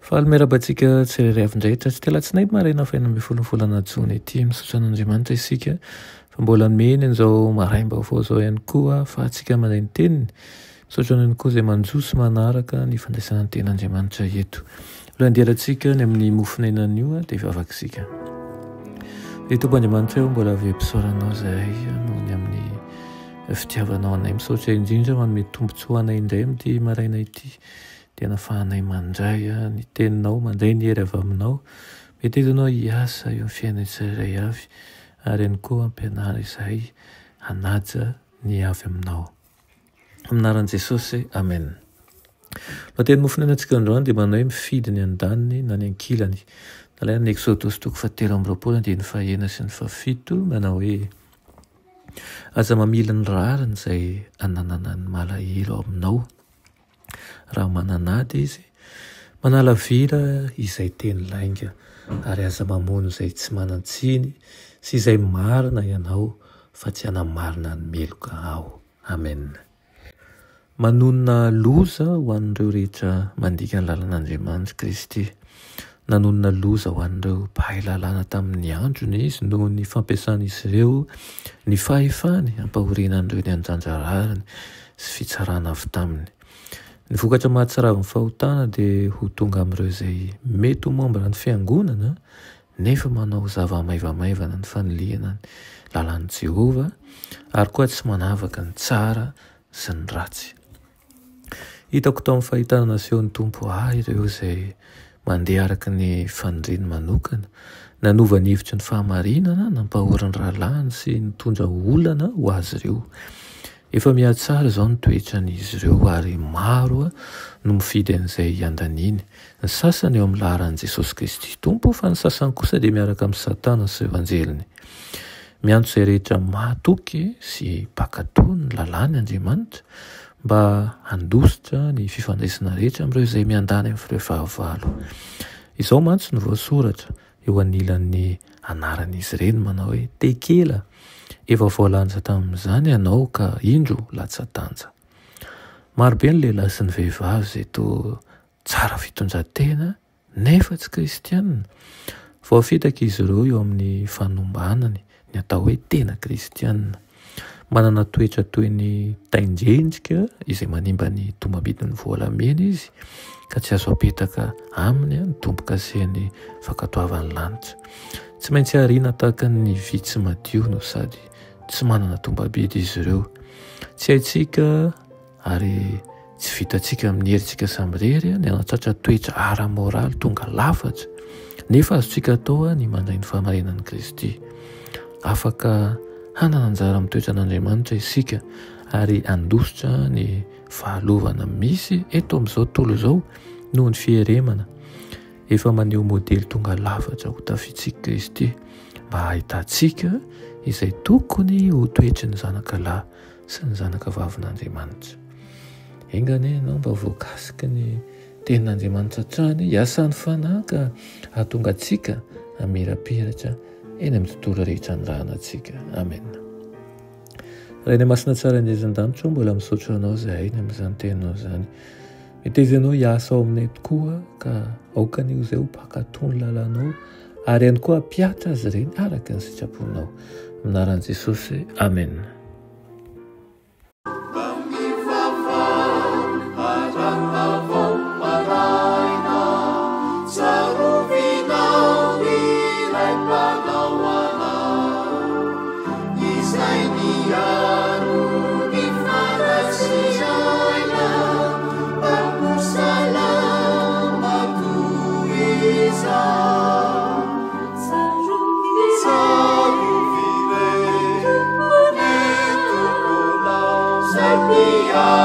Fahameraba-tsika tsirairay avin-drahitra tsy telatsinainy marina fa ena amby folonfolana jona ity misaotra an'Andriamanitra isika fa mbola meny an'izao maraim-baovao zao ihany koa fa atsika mandray ny teniny misaotra an'iny koa izay manjoso manaraka ny fandraisana ny ten'Andriamanitra eto. Aloha andiarantsika ny amin'ny mofonenan'io dia vavaka isika. Ry Tompo Andriamanitra eo mbola avy-pisaoranao zahay noho ny amin'ny fitiavanao anay, misaotra indrindra manome tombontsoa anay indray amin'ity maraina ity. Tena fahanay mandray ny teninao, mandray ny hery avy aminao. Metezinao hiasa eo amin'ny fiainay tsirairay avy ary ihany koa ampianara izahay hanaja ny avy aminao. Aminaran'i Jesosy, amen. Mateny mofonenantsika androany dia manao hoe mifidy ny andaniny na ny ankilany. Nalaina ny Exodus 7:20-7 manao hoe aza mamily ny rariny izay ananana ny malahelo aminao. Raha mananady izy, manala vira izay teny lainga ary aza mamono izay tsy manan-tsiny sy izay marina ianao fa tsy hanamarina ny meloka ao. Amen. Manonona loza ho an'ireo rehetra mandika ny lalan'Andriamanitra Kristy. Nanonona loza ho an'ireo mpahay lalàna tamin'ny androny izy noho ny fampiasan'izy ireo ny fahefany hampahoriana an'ireo ny anjanja rariny sy fitsarana avy taminy. Ny vokatra mahatsara amin'ny fahotana dia ho tonga amin'ireo izay mety ho mombra ny fiangonana nefa manao zava-maivamaivana ny faniliana ny lalàn'i Jehovah ary koa tsy manavaka ny tsara sy ny ratsy. Hitako tao amin'ny fahitana nasehon'ny Tompo ireo izay mandeha araka ny fanondriny manokana, nanova ny hevitry ny fahamarinana, nampahory ny rahalahy sy nitondra olana ho azy ireo. Efa mihatsara izao ny toetran'izy ireo ary maro no mifidy an'izay andaniany. Ny sasany eo amin'ny laharan'i Jesosy Kristy Tompo fa ny sasany kosa dia miaraka amin'ny Satana sy evanjeliny. Miantso izay rehetra mahatoky sy mpakatao ny lalàny Andriamanitra mba handositra ny fifandraisana rehetra amin'ireo izay miandany amin'ny firehefahavalo. Izao mantsy no voasoratra eo anilan'ny anaran'izy ireny manao hoe tekela. Efa voalanja tamin'izany ianao ka indro latsa-danja. Marobe ny lehilahy sy ny vehivavy izay toa tsara fitondran-tena nefa tsy kristianina. Voafitaka izy ireo eo amin'ny fanombanany ny atao hoe tena kristianina. Manana toetra toy ny taindrendrika izay manimba ny tombam-bidin'ny voalamena izy ka tsy azo apetaka aminy ny tombo-kasehany fankatoavan'ny lanitra. Tsy maintsy ariana tahaka ny vitsy madio no sady tsy manana tombabidy izy ireo. Tsy haitsika ary tsy vitantsika amin'ny herintsika samirery ny anatratra toetra ara-moraly tonga lafatra nefa azontsika atao ny mandray ny fahamarinan'i Kristy. Afaka hanana anjara amin'ny toetran'Andriamanitra isika ary handositra ny fahalovana misy eto amin'izao tontolo izao noho ny fiheremana. Efa maneho modely tonga lafatra ho tafitsika Kristy mba hahitantsika izay tokony ho toetry ny zanaka lahy sy ny zanaka vavin'Andriamanitra. Engany ianao mba voakasika ny tenin'Andriamanitra hatrany, hiasany fanahy ka hahatonga antsika hamirapiratra eny amin'ny tontolo rehetra andrahanantsika. Amen. Raha ny masina tsara indrindran-danitra mbola misaotra anao zahay ny amin'izany teninao izany. Metezinao hiasa ao aminay tokoa ka aokan'io izay ho mpakatao ny lalànao ary ihany koa hampiatra azy ireny araka ny sitraponao. Aminaran'i Jesosy, amen. Savior.